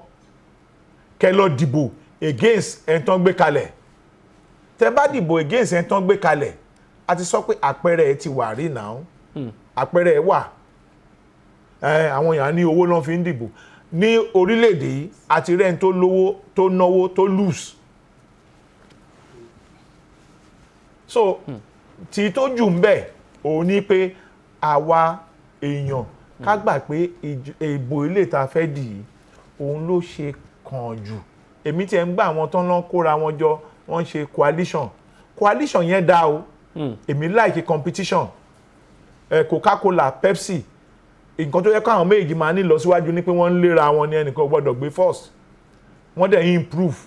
kẹ́ lọ dìbò against ẹ̀ tán gbé kalẹ̀. Tẹ bá dìbò against ẹ̀ tán gbé kalẹ̀ a ti sọ pé àpẹẹrẹ ẹ ti wà rí náà àpẹẹrẹ ẹ wà àwọn èèyàn ní owó lọ́n fi ń dìbò ní orílẹ̀-èdè yìí àti rẹ́ni tó lówó tó náwó tó lose. So tí tó jù ń bẹ̀ òun ní pé àwa èèyàn ká gbà pé ìbò ilé ta fẹ́ dì í òun ló ṣe kàn jù. Èmi tiẹ̀ ń gbà àwọn tán lọ́n kóra wọn jọ wọ́n ṣe coalition yẹn dá o. Èmi like competition Coca-Cola Pepsi nǹkan tó yẹ káwọn méjì máa ní lọ síwájú ní pé wọ́n ń léra wọn ní ẹnìkan gbọ́dọ̀ gbé first wọ́n dẹ̀ improve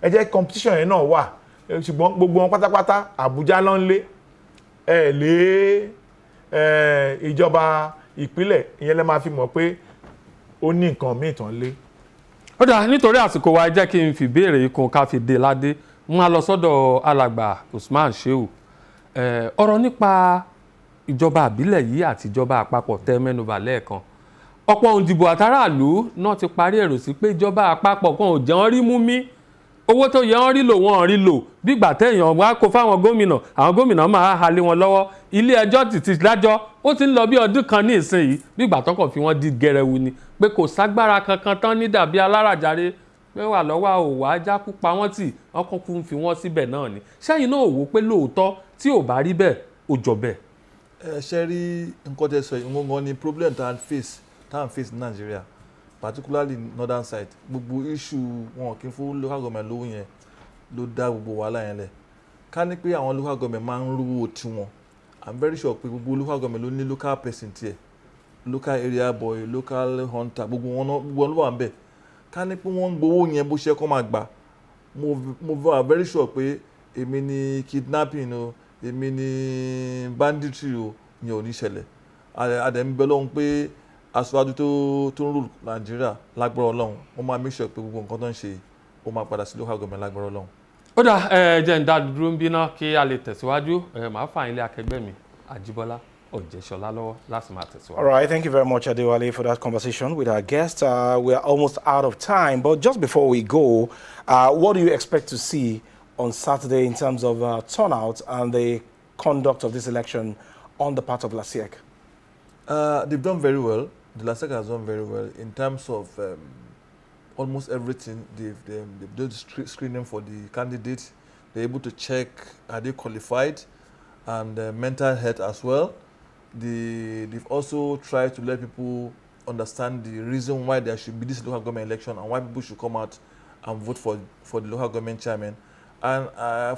ẹ jẹ́ competition yẹn náà wà ṣùgbọ́n gbogbo wọn pátápátá Àbújá ló ń lé ìjọba ìpínlẹ̀ ìyẹn lè máa fi mọ̀ pé ó ní nǹkan míì tán lé. Ó dà nítorí àsìkò wa jẹ́ kí n fi béèrè ikùn ká fi dé ládé wọ́n á lọ sọ́dọ̀ alàgbà Usman Shehu ọ̀rọ̀ nípa ìjọba àbílẹ̀ yìí àti ìjọba àpapọ̀ tẹ́ mẹ́nubà lẹ́ẹ̀kan ọ̀pọ̀ òǹdìbò àtàràlú náà ti parí èrò sí pé ìjọba àpapọ̀ kan ò jẹ́ wọ́n rí mú mí owó tó yẹ wọ́n rí lò wọ́n rí lò bí ìgbà téèyàn wá kó fáwọn gómìnà àwọn gómìnà máa halé wọn lọ́wọ́ ilé ẹjọ́ ti dájọ́ ó ti ń lọ bí ọdún kan ní ìsinyìí bí ìgbà tọkàn fi wọ́n di gẹrẹwu ni pé kò ságbára kankan tán ní dàbí aláràjàre pé wà lọ́wọ́ òwà jákú pa wọ́n tì wọ́n kún fún fi wọ́n síbẹ̀ náà ni sẹ́yìn náà wò pé lóòótọ́ tí ò bá rí bẹ́ẹ̀ ó jọ bẹ́ẹ̀. ṣe rí nǹkan tẹ́ sọ ìwọ̀ngàn ni problem tá à ń face ní Nàìjíríà particularly northern side gbogbo issue wọn kì í fún local government lówó yẹn ló dá gbogbo wàhálà yẹn lẹ̀ ká ní pé àwọn local government máa ń rówó tiwọn I'm very sure pé gbogbo local government ló ní local person tiẹ̀ local area boy local hunter gbogbo wọn ló wà ń bẹ̀ ká ní pé wọ́n ń gbowó yẹn bó ṣe kọ́ máa gbà mo very sure pé èmi ni kidnapping o èmi ni banditry o yẹn ò ní ṣẹlẹ̀ àdẹ̀mí bẹ́ẹ̀ lọ́hùn pé aṣáájú tó ń rule Nàìjíríà lágbára Ọlọ́run wọ́n máa make sure pé gbogbo nǹkan tó ń ṣe ó máa padà sí local government lágbára Ọlọ́run. ó dà jẹ́ ń dá dúró ń bínú kí a lè tẹ̀síwájú màá fà yín lé akẹgbẹ́ mi Àjíbọ́lá Ọ̀jẹ̀ṣọlá lọ́wọ́ láti máa tẹ̀síwájú. All right, thank you very much, Adewale, for that conversation with our guest. We are almost out of time, but just before we go, what do you expect to see on Saturday in terms of turnout and the conduct of this election on the part of LASIEC? They've done very well. The LASIEC has done very well in terms of almost everything. They've done screening for the candidates. They're able to check are they qualified and mental health as well. They've also tried to let people understand the reason why there should be this local government election and why people should come out and vote for the local government chairman. And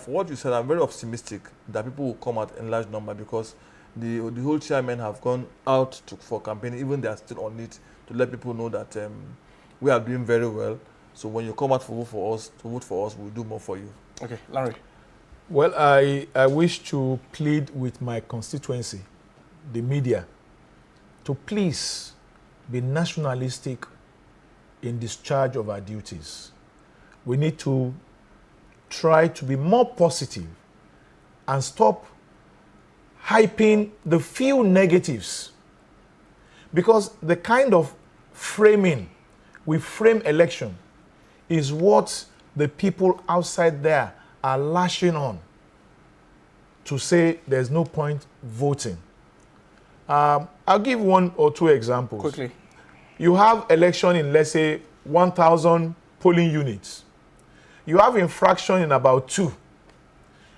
for what you said, I'm very optimistic that people will come out in large number, because the whole chairmen have gone out for campaigning. Even they are still on it to let people know that we are doing very well. So when you come out to vote for us, we'll do more for you. Okay, Larry. Well, I wish to plead with my constituency, the media, to please be nationalistic in discharge of our duties. We need to try to be more positive and stop hyping the few negatives, because the kind of framing we frame election is what the people outside there are lashing on to say there's no point voting. I'll give 1 or 2 examples. Quickly. You have election in, let's say, 1,000 polling units. You have infraction in about 2.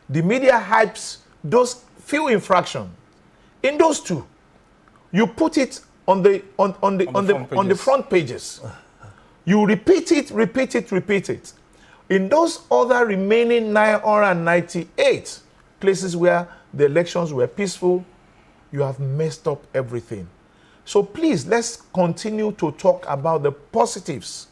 The media hypes those few infractions. In those 2, you put it on the front pages. You repeat it. In those other remaining 998 places where the elections were peaceful, you have messed up everything. So please, let's continue to talk about the positives.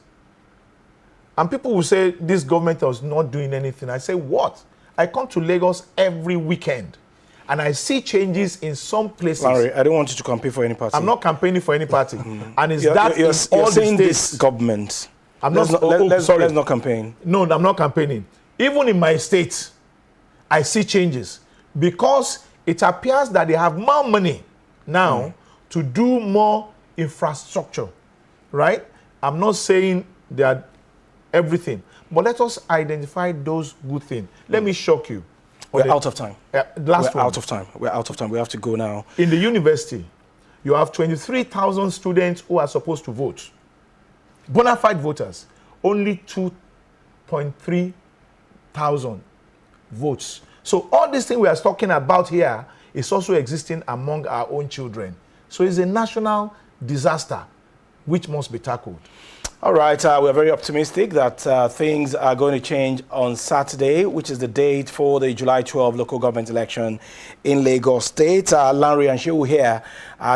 And people will say, this government was not doing anything. I say, what? I come to Lagos every weekend, and I see changes in some places. Larry, I don't want you to campaign for any party. I'm not campaigning for any party. And it's you're in all the saying states. This government. Let's not campaign. No, I'm not campaigning. Even in my state, I see changes, because it appears that they have more money now to do more infrastructure, right? I'm not saying they are everything, but let us identify those good things. Let me shock you. We're out of time. We're out of time. We have to go now. In the university, you have 23,000 students who are supposed to vote. Bona fide voters, only 2.3 thousand votes. So all these things we are talking about here is also existing among our own children. So it's a national disaster which must be tackled. All right, we're very optimistic that things are going to change on Saturday, which is the date for the July 12 local government election in Lagos State. Larry and Shehu here,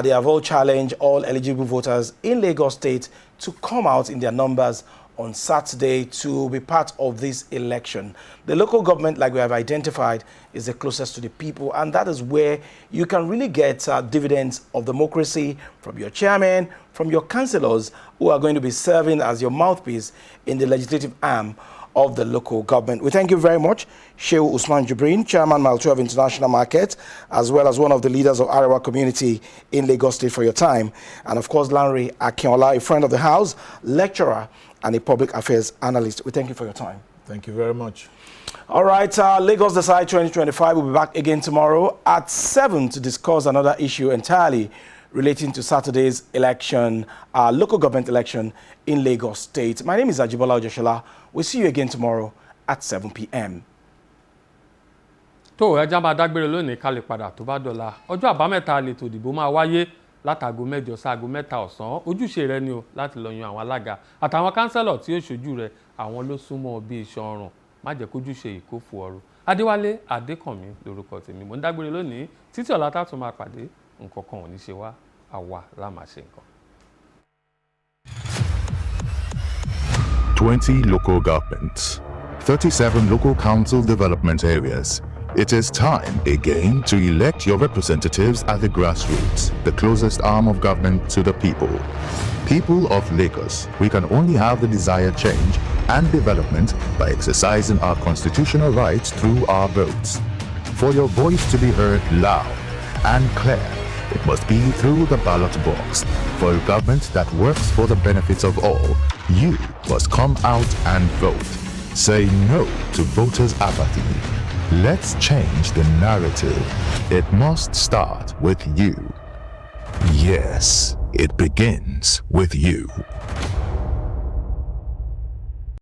they have all challenged all eligible voters in Lagos State to come out in their numbers on Saturday to be part of this election. The local government, like we have identified, is the closest to the people, and that is where you can really get dividends of democracy from your chairman, from your councillors, who are going to be serving as your mouthpiece in the legislative arm of the local government. We thank you very much, Shehu Usman Jibrin, Chairman Mile 12 International Market, as well as one of the leaders of Arewa community in Lagos State, for your time. And of course, Lanre Akinola, a friend of the house, lecturer, and a public affairs analyst. We thank you for your time. Thank you very much. All right, Lagos Decide 2025 will be back again tomorrow at 7 to discuss another issue entirely relating to Saturday's election, local government election in Lagos State. My name is Ajibola Ojoshola. We'll see you again tomorrow at 7 p.m. tó ẹja máa dágbére lónìí ká lè padà tó bá dọ̀la ọjọ́ àbámẹ́ta lètò ìdìbò máa wáyé látago 7 sáago 3 ọ̀sán. Ojúṣe rẹ ni o láti lọ yan àwọn alága àtàwọn kánsẹ́lọ̀ tí ó ṣojú rẹ, àwọn ló súnmọ́ bí iṣan ọrùn. Má jẹ́ kójúṣe ìkófù ọrùn. Adéwálé Adékànmí lórúkọ tèmi. Mo ń dágbére lónìí títí ọ̀la tá tún máa pàdé. Nǹkan kan ò ní ṣe wá, àwa la máa ṣe nǹkan. 20 local governments, 37 local council development areas. It is time again to elect your representatives at the grassroots, the closest arm of government to the people. People of Lagos, we can only have the desired change and development by exercising our constitutional rights through our votes. For your voice to be heard loud and clear, it must be through the ballot box. For a government that works for the benefits of all, you must come out and vote. Say no to voters' apathy. Let's change the narrative. It must start with you. Yes, it begins with you.